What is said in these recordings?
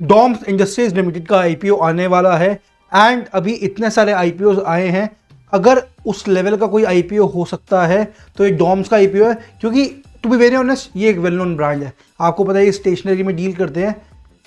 Doms industries limited का IPO आने वाला है एंड अभी इतने सारे आईपीओ आए हैं, अगर उस लेवल का कोई आईपीओ हो सकता है तो ये डॉम्स का आईपीओ है, क्योंकि टू बी वेरी ऑनेस्ट ये एक वेल नोन ब्रांड है, आपको पता है ये स्टेशनरी में डील करते हैं।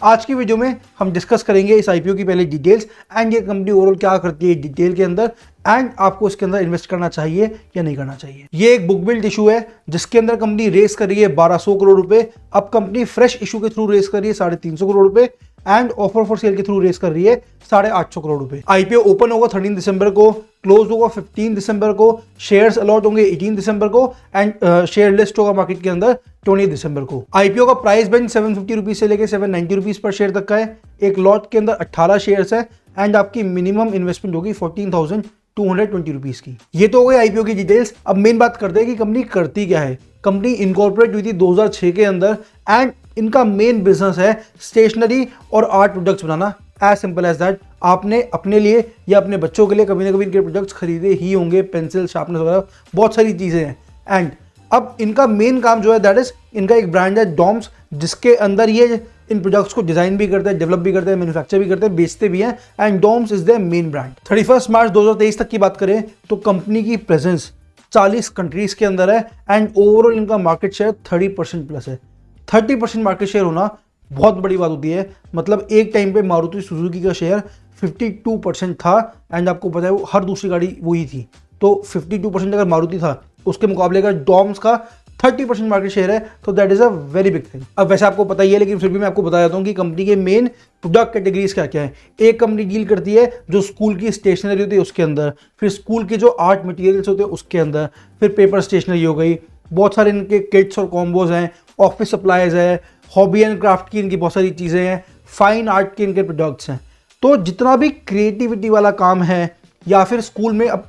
आज की वीडियो में हम डिस्कस करेंगे इस आईपीओ की पहले डिटेल्स एंड ये कंपनी ओवरऑल क्या करती है डिटेल के अंदर, एंड आपको इसके अंदर इन्वेस्ट करना चाहिए या नहीं करना चाहिए। ये एक बुक बिल्ड इशू है जिसके अंदर कंपनी रेस कर रही है 1200 करोड़ रुपए। अब कंपनी फ्रेश इशू के थ्रू रेस कर रही है 350 करोड़ रुपए एंड ऑफर फॉर सेल के थ्रू रेस कर रही है 850 करोड़ रुपए। आईपीओ ओपन होगा 13 दिसंबर को, क्लोज होगा 15 दिसंबर को, शेयर्स अलॉट होंगे 18 दिसंबर को एंड शेयर लिस्ट होगा मार्केट के अंदर 20 दिसंबर को। आईपीओ का प्राइस बेंच 750 रुपीज से लेकर 790 रुपीज पर शेयर तक का है। एक लॉट के अंदर 18 शेयर्स है एंड आपकी मिनिमम इन्वेस्टमेंट होगी 14,220 रुपीज की। ये तो हो गई आईपीओ की डिटेल्स। अब मेन बात करते हैं कि कंपनी करती क्या है। कंपनी इनकॉर्पोरेट हुई थी 2006 के अंदर एंड इनका मेन बिजनेस है स्टेशनरी और आर्ट प्रोडक्ट्स बनाना, एज सिंपल एज दैट। आपने अपने लिए या अपने बच्चों के लिए कभी ना कभी इनके प्रोडक्ट्स खरीदे ही होंगे, पेंसिल, शार्पनर वगैरह बहुत सारी चीजें हैं। एंड अब इनका मेन काम जो है दैट इज इनका एक ब्रांड है डॉम्स, जिसके अंदर ये इन प्रोडक्ट्स को डिजाइन भी करते हैं, डेवलप भी करते हैं, मैन्युफैक्चर भी करते हैं, बेचते भी हैं and Doms is their main brand. 31 March 2023 तक की बात करें तो कंपनी की प्रेजेंस 40 कंट्रीज के अंदर है एंड ओवरऑल इनका मार्केट शेयर 30% प्लस है। 30% मार्केट शेयर होना बहुत बड़ी बात होती है। मतलब एक टाइम पे मारुति सुजुकी का शेयर 52% था एंड आपको पता है वो हर दूसरी गाड़ी वही थी, तो 52% अगर मारुति था उसके मुकाबले अगर डॉम्स का 30% मार्केट शेयर है तो that is a very big thing. अब वैसे आपको पता ही है, लेकिन फिर भी मैं आपको बता देता हूँ कि कंपनी के मेन प्रोडक्ट कैटेगरीज क्या क्या है। एक कंपनी डील करती है जो स्कूल की स्टेशनरी होती है उसके अंदर, फिर स्कूल के जो आर्ट मटेरियल्स होते हैं उसके अंदर, फिर पेपर स्टेशनरी हो गई, बहुत सारे इनके किट्स और कॉम्बोज हैं, ऑफिस सप्लाईज है, हॉबी एंड क्राफ्ट की इनकी बहुत सारी चीज़ें हैं, फाइन आर्ट के इनके प्रोडक्ट्स हैं। तो जितना भी क्रिएटिविटी वाला काम है या फिर स्कूल में, अब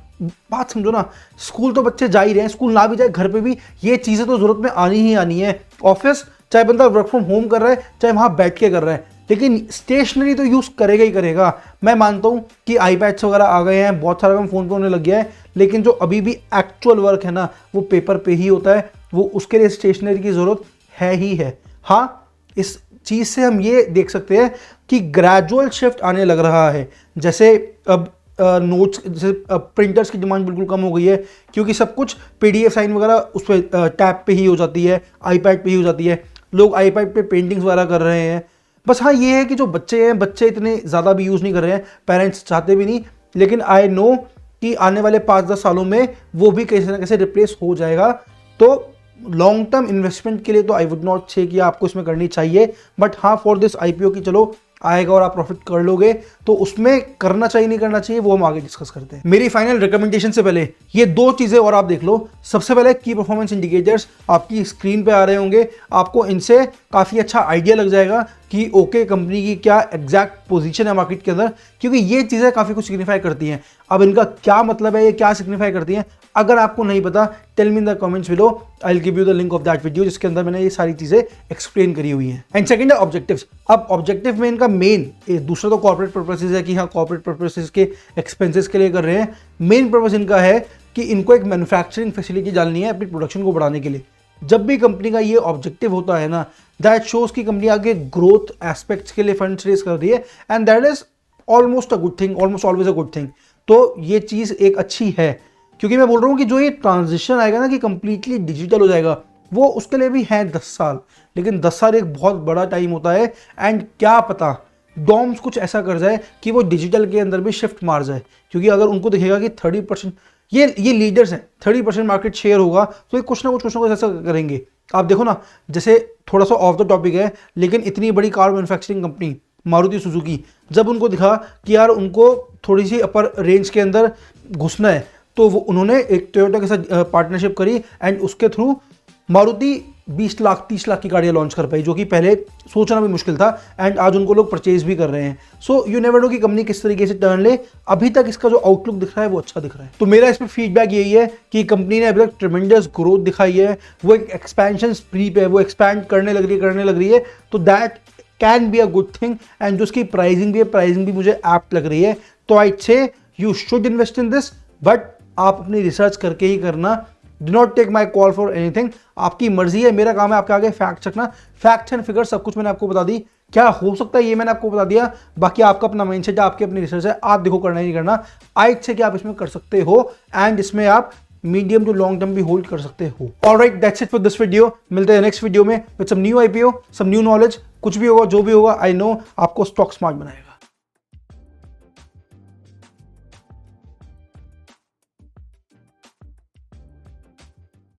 बात समझो ना, स्कूल तो बच्चे जा ही रहे हैं, स्कूल ना भी जाए घर पे भी ये चीज़ें तो जरूरत में आनी ही आनी है। ऑफिस चाहे बंदा वर्क फ्रॉम होम कर रहा है चाहे वहाँ बैठ के कर रहा है, लेकिन स्टेशनरी तो यूज़ करेगा ही करेगा। मैं मानता हूँ कि आईपैड्स वगैरह आ गए हैं, बहुत सारा काम फ़ोन पे होने लग गया है, लेकिन जो अभी भी एक्चुअल वर्क है ना वो पेपर पे ही होता है, वो उसके लिए स्टेशनरी की ज़रूरत है ही है। हाँ, इस चीज़ से हम ये देख सकते हैं कि ग्रेजुअल शिफ्ट आने लग रहा है। जैसे अब नोट्स, जैसे प्रिंटर्स की डिमांड बिल्कुल कम हो गई है, क्योंकि सब कुछ पीडीएफ साइन वगैरह उस पर टैब पे ही हो जाती है, आईपैड पे ही हो जाती है। लोग आईपैड पे पेंटिंग्स वगैरह कर रहे हैं। बस हाँ, ये है कि जो बच्चे हैं, बच्चे इतने ज़्यादा भी यूज़ नहीं कर रहे हैं, पेरेंट्स चाहते भी नहीं, लेकिन आई नो कि आने वाले 5-10 सालों में वो भी कैसे ना कैसे रिप्लेस हो जाएगा। तो लॉन्ग टर्म इन्वेस्टमेंट के लिए तो आई वुड नॉट से कि आपको इसमें करनी चाहिए, बट हाँ फॉर दिस आईपीओ की चलो आएगा और आप प्रॉफिट कर लोगे तो उसमें करना चाहिए नहीं करना चाहिए वो हम आगे डिस्कस करते हैं। मेरी फाइनल रिकमेंडेशन से पहले ये दो चीजें और आप देख लो। सबसे पहले की परफॉर्मेंस इंडिकेटर्स आपकी स्क्रीन पे आ रहे होंगे, आपको इनसे काफी अच्छा आइडिया लग जाएगा कि ओके कंपनी की क्या एग्जैक्ट पोजीशन है मार्केट के अंदर, क्योंकि ये चीजें काफी कुछ सिग्निफाई करती हैं। अब इनका क्या मतलब है, ये क्या सिग्निफाई करती हैं, अगर आपको नहीं पता tell me in the comments below, I will give you the link of that video जिसके अंदर मैंने ये सारी चीजें एक्सप्लेन करी हुई हैं। एंड सेकंड है ऑब्जेक्टिव्स। अब ऑब्जेक्टिव में इनका मेन, दूसरा तो कॉर्पोरेट पर्पसेस है कि हाँ कॉर्पोरेट पर्पसेस के एक्सपेंसेस के लिए कर रहे हैं, मेन पर्पस इनका है कि इनको एक मैन्युफैक्चरिंग फैसिलिटी डालनी है अपनी प्रोडक्शन को बढ़ाने के लिए। जब भी कंपनी का ये ऑब्जेक्टिव होता है ना, दैट शोज की कंपनी आगे ग्रोथ एस्पेक्ट्स के लिए फंड्स रेज कर रही है and that is almost a good thing, almost always a good thing. तो ये चीज़ एक अच्छी है, क्योंकि मैं बोल रहा हूँ कि जो ये ट्रांजिशन आएगा ना कि कंप्लीटली डिजिटल हो जाएगा, वो उसके लिए भी है 10 साल, लेकिन 10 साल एक बहुत बड़ा टाइम होता है। एंड क्या पता डॉम्स कुछ ऐसा कर जाए कि वो डिजिटल के अंदर भी शिफ्ट मार जाए, क्योंकि अगर उनको दिखेगा कि 30% ये लीडर्स हैं, 30% मार्केट शेयर होगा, तो ये कुछ ना कुछ ऐसा करेंगे। आप देखो ना, जैसे थोड़ा सा ऑफ द टॉपिक है, लेकिन इतनी बड़ी car manufacturing company Maruti Suzuki, जब उनको दिखा कि यार उनको थोड़ी सी अपर रेंज के अंदर घुसना है, तो वो उन्होंने एक टोयोटा के साथ पार्टनरशिप करी एंड उसके थ्रू मारुति 20 लाख 30 लाख की गाड़ियाँ लॉन्च कर पाई, जो कि पहले सोचना भी मुश्किल था एंड आज उनको लोग परचेज भी कर रहे हैं। सो यू नेवर नो कि कंपनी किस तरीके से टर्न ले। अभी तक इसका जो आउटलुक दिख रहा है वो अच्छा दिख रहा है। तो मेरा इस पर फीडबैक यही है कि कंपनी ने अभी तक ट्रिमेंडस ग्रोथ दिखाई है, वो एक एक्सपेंशन स्प्री पे है, वो एक्सपैंड करने लग रही है, तो that can be a good thing. And जो उसकी प्राइसिंग भी है, प्राइसिंग भी मुझे एप्ट लग रही है, तो I say you should invest in this, but आप अपनी रिसर्च करके ही करना। Do not take my call for anything, आपकी मर्जी है, मेरा काम है आपके आगे फैक्ट चेकना। फैक्ट एंड फिगर सब कुछ मैंने आपको बता दी क्या हो सकता है ये मैंने आपको बता दिया, बाकी आपका अपना माइंडसेट है, आपकी अपनी रिसर्च है, आप देखो करना ही नहीं करना। आई से कि आप इसमें कर सकते हो एंड इसमें आप मीडियम टू लॉन्ग टर्म भी होल्ड कर सकते हो। Alright, that's it for this video. मिलते हैं नेक्स्ट वीडियो में with some new IPO, some new knowledge. कुछ भी होगा, जो भी होगा, आई नो आपको स्टॉक स्मार्ट बनाएगा।